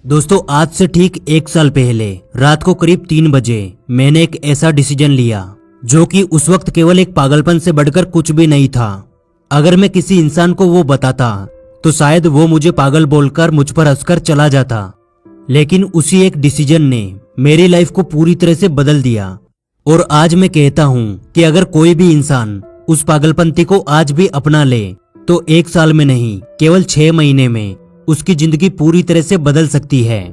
दोस्तों आज से ठीक 1 साल पहले रात को करीब 3 बजे मैंने एक ऐसा डिसीजन लिया जो कि उस वक्त केवल एक पागलपन से बढ़कर कुछ भी नहीं था। अगर मैं किसी इंसान को वो बताता तो शायद वो मुझे पागल बोलकर मुझ पर हंसकर चला जाता, लेकिन उसी एक डिसीजन ने मेरी लाइफ को पूरी तरह से बदल दिया। और आज मैं कहता हूँ कि अगर कोई भी इंसान उस पागलपंती को आज भी अपना ले तो 1 साल में नहीं केवल 6 महीने में उसकी जिंदगी पूरी तरह से बदल सकती है।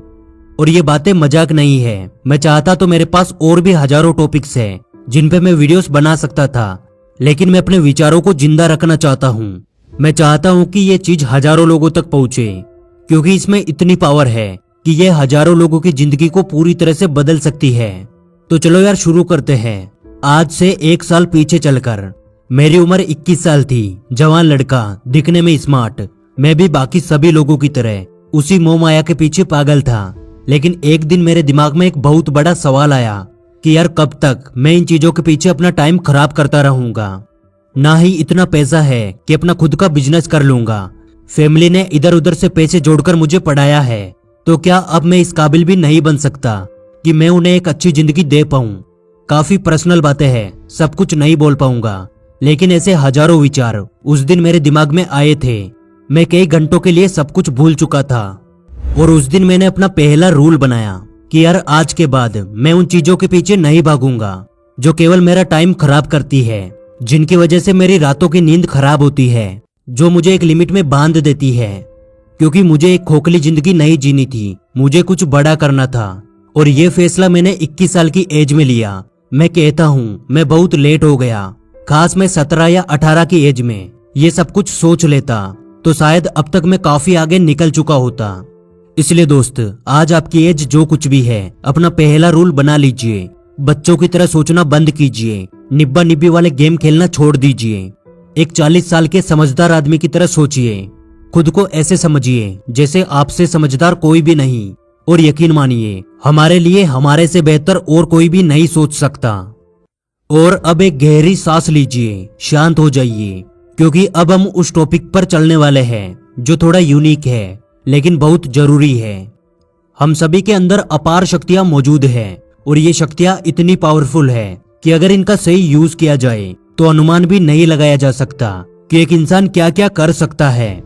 और ये बातें मजाक नहीं है। मैं चाहता तो मेरे पास और भी हजारों टॉपिक्स हैं जिन पे मैं वीडियोस बना सकता था, लेकिन मैं अपने विचारों को जिंदा रखना चाहता हूँ। मैं चाहता हूँ कि ये चीज हजारों लोगों तक पहुंचे, क्योंकि इसमें इतनी पावर है कि ये हजारों लोगों की जिंदगी को पूरी तरह से बदल सकती है। तो चलो यार शुरू करते हैं। आज से 1 साल पीछे चलकर मेरी उम्र 21 साल थी। जवान लड़का, दिखने में स्मार्ट। मैं भी बाकी सभी लोगों की तरह उसी मोह माया के पीछे पागल था। लेकिन एक दिन मेरे दिमाग में एक बहुत बड़ा सवाल आया कि यार कब तक मैं इन चीजों के पीछे अपना टाइम खराब करता रहूंगा। ना ही इतना पैसा है कि अपना खुद का बिजनेस कर लूंगा। फैमिली ने इधर उधर से पैसे जोड़कर मुझे पढ़ाया है, तो क्या अब मैं इस काबिल भी नहीं बन सकता कि मैं उन्हें एक अच्छी जिंदगी दे पाऊं। काफी पर्सनल बातें हैं, सब कुछ नहीं बोल पाऊंगा, लेकिन ऐसे हजारों विचार उस दिन मेरे दिमाग में आए थे। मैं कई घंटों के लिए सब कुछ भूल चुका था और उस दिन मैंने अपना पहला रूल बनाया कि यार आज के बाद मैं उन चीजों के पीछे नहीं भागूंगा जो केवल मेरा टाइम खराब करती है, जिनकी वजह से मेरी रातों की नींद खराब होती है, जो मुझे एक लिमिट में बांध देती है। क्योंकि मुझे एक खोखली जिंदगी नहीं जीनी थी, मुझे कुछ बड़ा करना था। और ये फैसला मैंने 21 साल की एज में लिया। मैं कहता हूँ मैं बहुत लेट हो गया। खास मैं 17 या 18 की एज में ये सब कुछ सोच लेता तो शायद अब तक मैं काफी आगे निकल चुका होता। इसलिए दोस्त, आज आपकी एज जो कुछ भी है, अपना पहला रूल बना लीजिए। बच्चों की तरह सोचना बंद कीजिए। निब्बा निब्बी वाले गेम खेलना छोड़ दीजिए। एक 40 साल के समझदार आदमी की तरह सोचिए। खुद को ऐसे समझिए जैसे आपसे समझदार कोई भी नहीं। और यकीन मानिए, हमारे लिए हमारे से बेहतर और कोई भी नहीं सोच सकता। और अब एक गहरी सांस लीजिए, शांत हो जाइए, क्योंकि अब हम उस टॉपिक पर चलने वाले हैं जो थोड़ा यूनिक है लेकिन बहुत जरूरी है। हम सभी के अंदर अपार शक्तियां मौजूद हैं और ये शक्तियां इतनी पावरफुल है कि अगर इनका सही यूज किया जाए तो अनुमान भी नहीं लगाया जा सकता कि एक इंसान क्या क्या कर सकता है।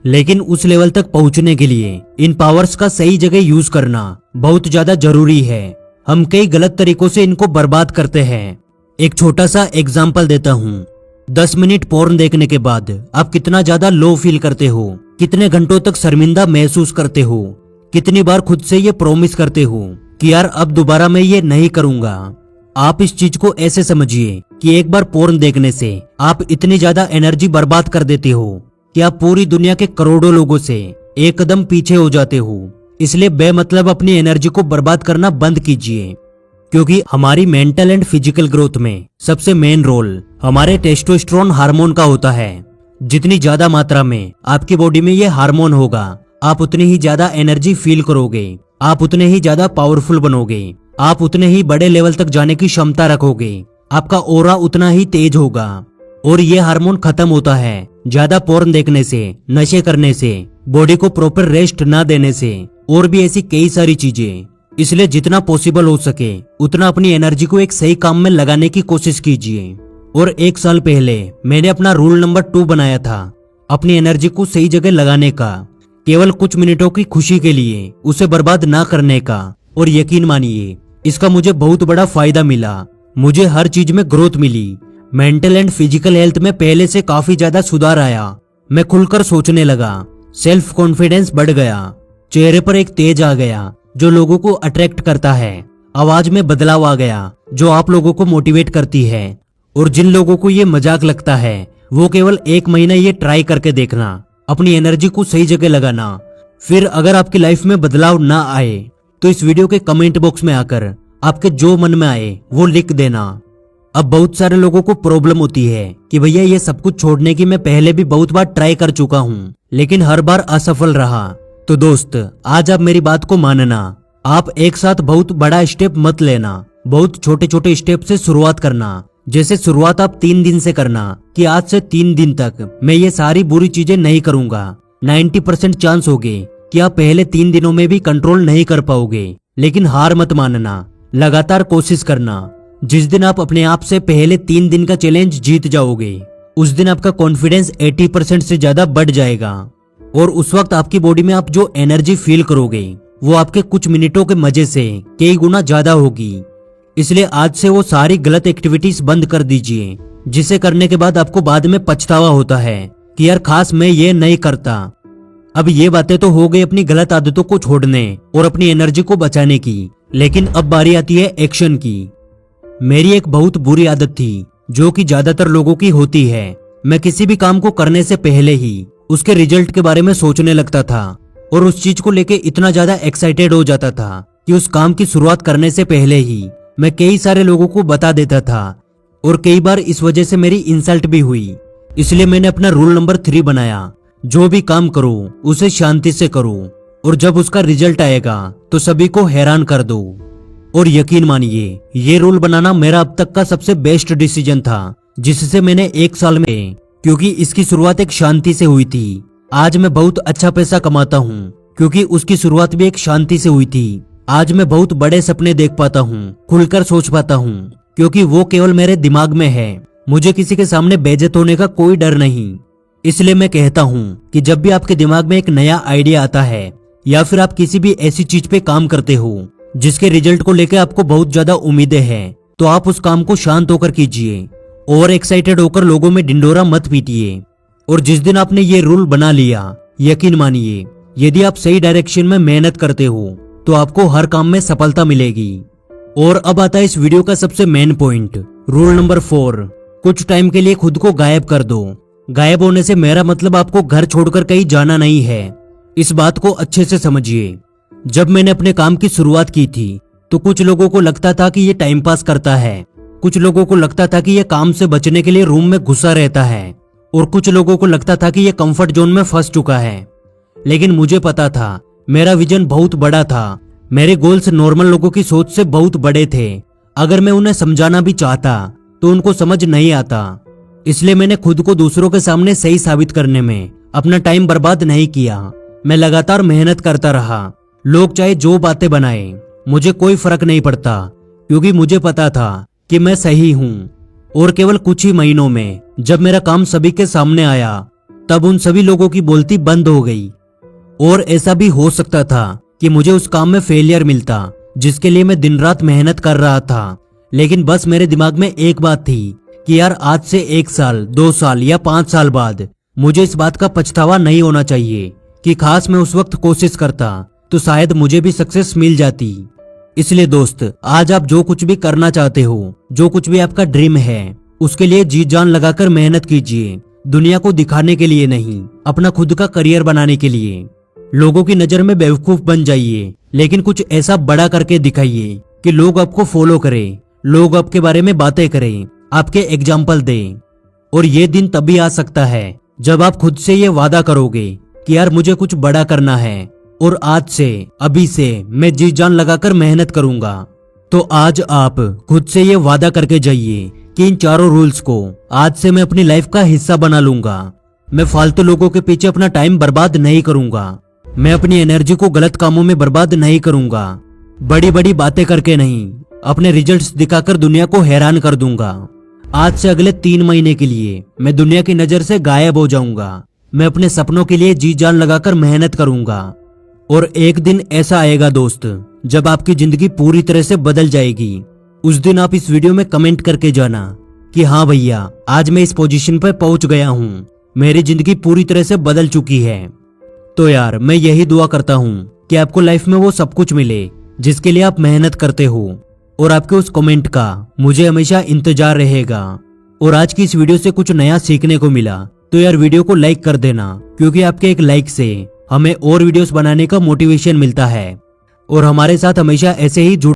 लेकिन उस लेवल तक पहुंचने के लिए इन पावर्स का सही जगह यूज करना बहुत ज्यादा जरूरी है। हम कई गलत तरीकों से इनको बर्बाद करते हैं। एक छोटा सा एग्जाम्पल देता हूँ। 10 मिनट पोर्न देखने के बाद आप कितना ज्यादा लो फील करते हो, कितने घंटों तक शर्मिंदा महसूस करते हो, कितनी बार खुद से ये प्रॉमिस करते हो कि यार अब दोबारा मैं ये नहीं करूंगा। आप इस चीज को ऐसे समझिए कि एक बार पोर्न देखने से आप इतनी ज्यादा एनर्जी बर्बाद कर देते हो कि आप पूरी दुनिया के करोड़ों लोगों से एक कदम पीछे हो जाते हो। इसलिए बेमतलब अपनी एनर्जी को बर्बाद करना बंद कीजिए, क्योंकि हमारी मेंटल एंड फिजिकल ग्रोथ में सबसे मेन रोल हमारे टेस्टोस्टेरोन हार्मोन का होता है। जितनी ज्यादा मात्रा में आपकी बॉडी में ये हार्मोन होगा, आप उतनी ही ज्यादा एनर्जी फील करोगे, आप उतने ही ज्यादा पावरफुल बनोगे, आप उतने ही बड़े लेवल तक जाने की क्षमता रखोगे, आपका ऑरा उतना ही तेज होगा। और ये हार्मोन खत्म होता है ज्यादा पोर्न देखने से, नशे करने से, बॉडी को प्रॉपर रेस्ट ना देने से, और भी ऐसी कई सारी चीजें। इसलिए जितना पॉसिबल हो सके उतना अपनी एनर्जी को एक सही काम में लगाने की कोशिश कीजिए। और 1 साल पहले मैंने अपना रूल नंबर 2 बनाया था, अपनी एनर्जी को सही जगह लगाने का, केवल कुछ मिनटों की खुशी के लिए उसे बर्बाद ना करने का। और यकीन मानिए, इसका मुझे बहुत बड़ा फायदा मिला। मुझे हर चीज में ग्रोथ मिली। मेंटल एंड फिजिकल हेल्थ में पहले से काफी ज्यादा सुधार आया। मैं खुलकर सोचने लगा, सेल्फ कॉन्फिडेंस बढ़ गया, चेहरे पर एक तेज आ गया जो लोगों को अट्रैक्ट करता है, आवाज में बदलाव आ गया जो आप लोगों को मोटिवेट करती है। और जिन लोगों को ये मजाक लगता है वो केवल 1 महीना ये ट्राई करके देखना, अपनी एनर्जी को सही जगह लगाना। फिर अगर आपकी लाइफ में बदलाव ना आए तो इस वीडियो के कमेंट बॉक्स में आकर आपके जो मन में आए वो लिख देना। अब बहुत सारे लोगों को प्रॉब्लम होती है कि भैया ये सब कुछ छोड़ने की मैं पहले भी बहुत बार ट्राई कर चुका हूँ, लेकिन हर बार असफल रहा। तो दोस्त, आज आप मेरी बात को मानना। आप एक साथ बहुत बड़ा स्टेप मत लेना, बहुत छोटे छोटे स्टेप से शुरुआत करना। जैसे शुरुआत आप 3 दिन से करना कि आज से 3 दिन तक मैं ये सारी बुरी चीजें नहीं करूंगा। 90% चांस होगे कि आप पहले 3 दिनों में भी कंट्रोल नहीं कर पाओगे, लेकिन हार मत मानना, लगातार कोशिश करना। जिस दिन आप अपने आप से पहले 3 दिन का चैलेंज जीत जाओगे, उस दिन आपका कॉन्फिडेंस 80% से ज्यादा बढ़ जाएगा और उस वक्त आपकी बॉडी में आप जो एनर्जी फील करोगे वो आपके कुछ मिनटों के मजे से कई गुना ज्यादा होगी। इसलिए आज से वो सारी गलत एक्टिविटीज बंद कर दीजिए, जिसे करने के बाद आपको बाद में पछतावा होता है कि यार खास मैं ये नहीं करता। अब ये बातें तो हो गई अपनी गलत आदतों को छोड़ने और अपनी एनर्जी को बचाने की, लेकिन अब बारी आती है एक्शन की। मेरी एक बहुत बुरी आदत थी जो कि ज्यादातर लोगों की होती है। मैं किसी भी काम को करने से पहले ही उसके रिजल्ट के बारे में सोचने लगता था और उस चीज को लेके इतना ज्यादा एक्साइटेड हो जाता था कि उस काम की शुरुआत करने से पहले ही मैं कई सारे लोगों को बता देता था और कई बार इस वजह से मेरी इंसल्ट भी हुई। इसलिए मैंने अपना रूल नंबर 3 बनाया, जो भी काम करो उसे शांति से करो और जब उसका रिजल्ट आएगा तो सभी को हैरान कर दो। और यकीन मानिए ये रूल बनाना मेरा अब तक का सबसे बेस्ट डिसीजन था, जिससे मैंने 1 साल में, क्योंकि इसकी शुरुआत एक शांति से हुई थी, आज मैं बहुत अच्छा पैसा कमाता हूँ क्योंकि उसकी शुरुआत भी एक शांति से हुई थी। आज मैं बहुत बड़े सपने देख पाता हूँ, खुलकर सोच पाता हूँ क्योंकि वो केवल मेरे दिमाग में है। मुझे किसी के सामने बेइज्जत होने का कोई डर नहीं। इसलिए मैं कहता हूँ कि जब भी आपके दिमाग में एक नया आइडिया आता है या फिर आप किसी भी ऐसी चीज पे काम करते हो जिसके रिजल्ट को लेकर आपको बहुत ज्यादा उम्मीदें हैं, तो आप उस काम को शांत होकर कीजिए। ओवर एक्साइटेड होकर लोगों में ढिंढोरा मत पीटिए। और जिस दिन आपने ये रूल बना लिया, यकीन मानिए यदि आप सही डायरेक्शन में मेहनत करते हो तो आपको हर काम में सफलता मिलेगी। और अब आता है इस वीडियो का सबसे मेन पॉइंट, रूल नंबर 4। कुछ टाइम के लिए खुद को गायब कर दो। गायब होने से मेरा मतलब आपको घर छोड़कर कहीं जाना नहीं है। इस बात को अच्छे से समझिए। जब मैंने अपने काम की शुरुआत की थी तो कुछ लोगों को लगता था कि ये टाइम पास करता है, कुछ लोगों को लगता था कि ये काम से बचने के लिए रूम में घुसा रहता है और कुछ लोगों को लगता था कि ये कंफर्ट जोन में फंस चुका है। लेकिन मुझे पता था मेरा विजन बहुत बड़ा था। मेरे गोल्स नॉर्मल लोगों की सोच से बहुत बड़े थे। अगर मैं उन्हें समझाना भी चाहता तो उनको समझ नहीं आता। इसलिए मैंने खुद को दूसरों के सामने सही साबित करने में अपना टाइम बर्बाद नहीं किया। मैं लगातार मेहनत करता रहा। लोग चाहे जो बातें बनाए, मुझे कोई फर्क नहीं पड़ता क्योंकि मुझे पता था कि मैं सही हूँ। और केवल कुछ ही महीनों में जब मेरा काम सभी के सामने आया, तब उन सभी लोगों की बोलती बंद हो गई। और ऐसा भी हो सकता था कि मुझे उस काम में फेलियर मिलता जिसके लिए मैं दिन रात मेहनत कर रहा था। लेकिन बस मेरे दिमाग में एक बात थी कि यार आज से 1 साल, 2 साल या 5 साल बाद मुझे इस बात का पछतावा नहीं होना चाहिए कि खास मैं उस वक्त कोशिश करता तो शायद मुझे भी सक्सेस मिल जाती। इसलिए दोस्त, आज आप जो कुछ भी करना चाहते हो, जो कुछ भी आपका ड्रीम है, उसके लिए जी जान लगाकर मेहनत कीजिए। दुनिया को दिखाने के लिए नहीं, अपना खुद का करियर बनाने के लिए। लोगों की नजर में बेवकूफ बन जाइए, लेकिन कुछ ऐसा बड़ा करके दिखाइए कि लोग आपको फॉलो करें, लोग आपके बारे में बातें करें, आपके एग्जाम्पल दें। और ये दिन तभी आ सकता है जब आप खुद से ये वादा करोगे कि यार मुझे कुछ बड़ा करना है और आज से, अभी से मैं जी जान लगाकर मेहनत करूंगा। तो आज आप खुद से ये वादा करके जाइए कि इन चारों रूल्स को आज से मैं अपनी लाइफ का हिस्सा बना लूंगा। मैं फालतू लोगों के पीछे अपना टाइम बर्बाद नहीं करूंगा। मैं अपनी एनर्जी को गलत कामों में बर्बाद नहीं करूंगा। बड़ी बड़ी बातें करके नहीं, अपने रिजल्ट्स दिखाकर दुनिया को हैरान कर दूंगा। आज से अगले 3 महीने के लिए मैं दुनिया की नजर से गायब हो जाऊंगा। मैं अपने सपनों के लिए जी जान लगाकर मेहनत करूंगा। और एक दिन ऐसा आएगा दोस्त, जब आपकी जिंदगी पूरी तरह से बदल जाएगी। उस दिन आप इस वीडियो में कमेंट करके जाना कि हाँ भैया, आज मैं इस पोजीशन पर पहुंच गया हूँ, मेरी जिंदगी पूरी तरह से बदल चुकी है। तो यार, मैं यही दुआ करता हूँ कि आपको लाइफ में वो सब कुछ मिले जिसके लिए आप मेहनत करते हो। और आपके उस कमेंट का मुझे हमेशा इंतजार रहेगा। और आज की इस वीडियो से कुछ नया सीखने को मिला तो यार वीडियो को लाइक कर देना, क्योंकि आपके एक लाइक से हमें और वीडियोस बनाने का मोटिवेशन मिलता है। और हमारे साथ हमेशा ऐसे ही जुड़